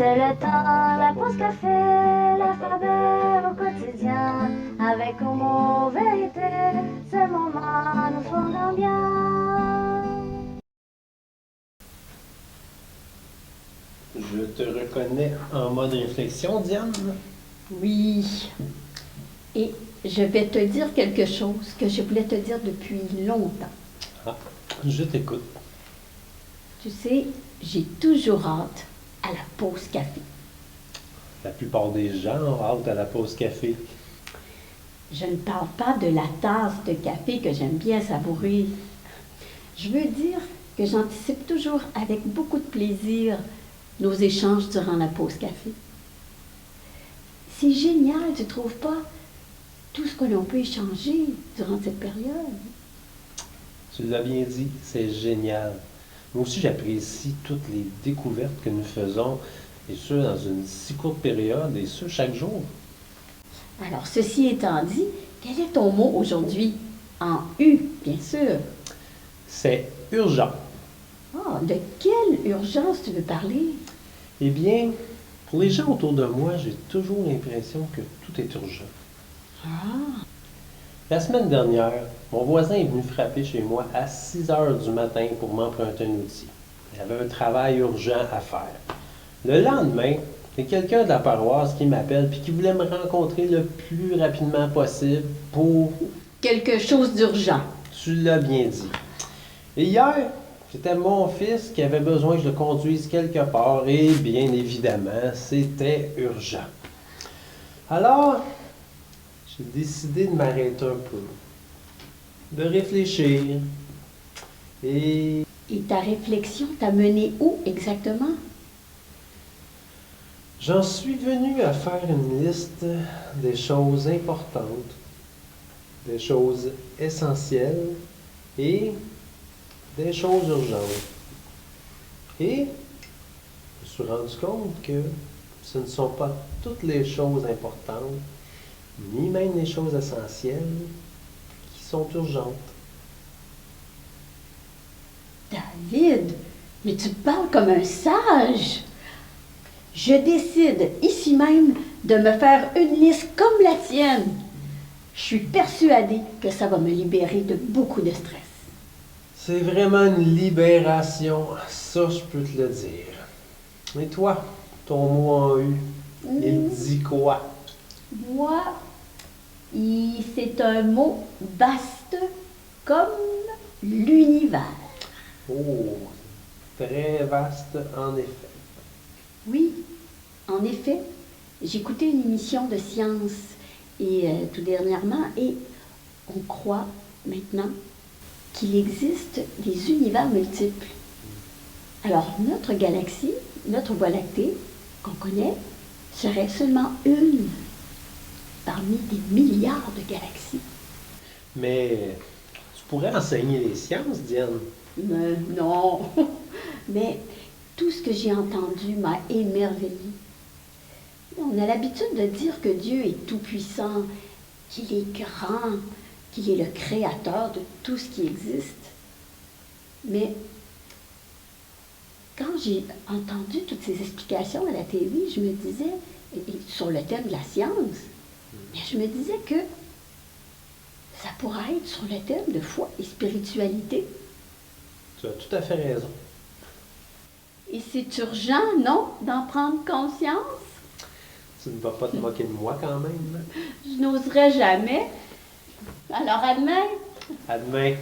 C'est le temps, la pause café, l'alphabet au quotidien. Avec ou mot vérité, ce moment nous fondons bien. Je te reconnais en mode réflexion, Diane. Oui. Et je vais te dire quelque chose que je voulais te dire depuis longtemps. Ah, je t'écoute. Tu sais, j'ai toujours hâte à la pause café. La plupart des gens ont hâte à la pause café. Je ne parle pas de la tasse de café que j'aime bien savourer. Je veux dire que j'anticipe toujours avec beaucoup de plaisir nos échanges durant la pause café. C'est génial, tu trouves pas? Tout ce que l'on peut échanger durant cette période. Tu l'as bien dit, c'est génial. Moi aussi, j'apprécie toutes les découvertes que nous faisons, et ce, dans une si courte période, et ce, chaque jour. Alors, ceci étant dit, quel est ton mot aujourd'hui? En U, bien sûr. C'est urgent. Ah, de quelle urgence tu veux parler? Eh bien, pour les gens autour de moi, j'ai toujours l'impression que tout est urgent. Ah, La semaine dernière, mon voisin est venu frapper chez moi à 6 heures du matin pour m'emprunter un outil. Il avait un travail urgent à faire. Le lendemain, c'est quelqu'un de la paroisse qui m'appelle et qui voulait me rencontrer le plus rapidement possible pour... quelque chose d'urgent. Tu l'as bien dit. Et hier, c'était mon fils qui avait besoin que je le conduise quelque part et bien évidemment, c'était urgent. Alors, j'ai décidé de m'arrêter un peu, de réfléchir et Et ta réflexion t'a mené où exactement? j'en suis venu à faire une liste des choses importantes, des choses essentielles et des choses urgentes. Et je me suis rendu compte que ce ne sont pas toutes les choses importantes, ni même les choses essentielles, qui sont urgentes. David, mais tu parles comme un sage. Je décide ici même de me faire une liste comme la tienne. Je suis persuadée que ça va me libérer de beaucoup de stress. C'est vraiment une libération, ça je peux te le dire. Et toi, ton mot en U, il dit quoi? Moi, c'est un mot vaste comme l'univers. Oh, très vaste en effet. Oui, en effet, j'écoutais une émission de science tout dernièrement et on croit maintenant qu'il existe des univers multiples. Alors notre galaxie, notre Voie lactée qu'on connaît, serait seulement une parmi des milliards de galaxies. Mais tu pourrais enseigner les sciences, Diane. Non, mais tout ce que j'ai entendu m'a émerveillée. On a l'habitude de dire que Dieu est tout-puissant, qu'il est grand, qu'il est le créateur de tout ce qui existe. Mais quand j'ai entendu toutes ces explications à la télé, je me disais, et sur le thème de la science, mais je me disais que ça pourrait être sur le thème de foi et spiritualité. Tu as tout à fait raison. Et c'est urgent, non, d'en prendre conscience? Tu ne vas pas te moquer de moi quand même. Je n'oserais jamais. Alors, à demain. À demain.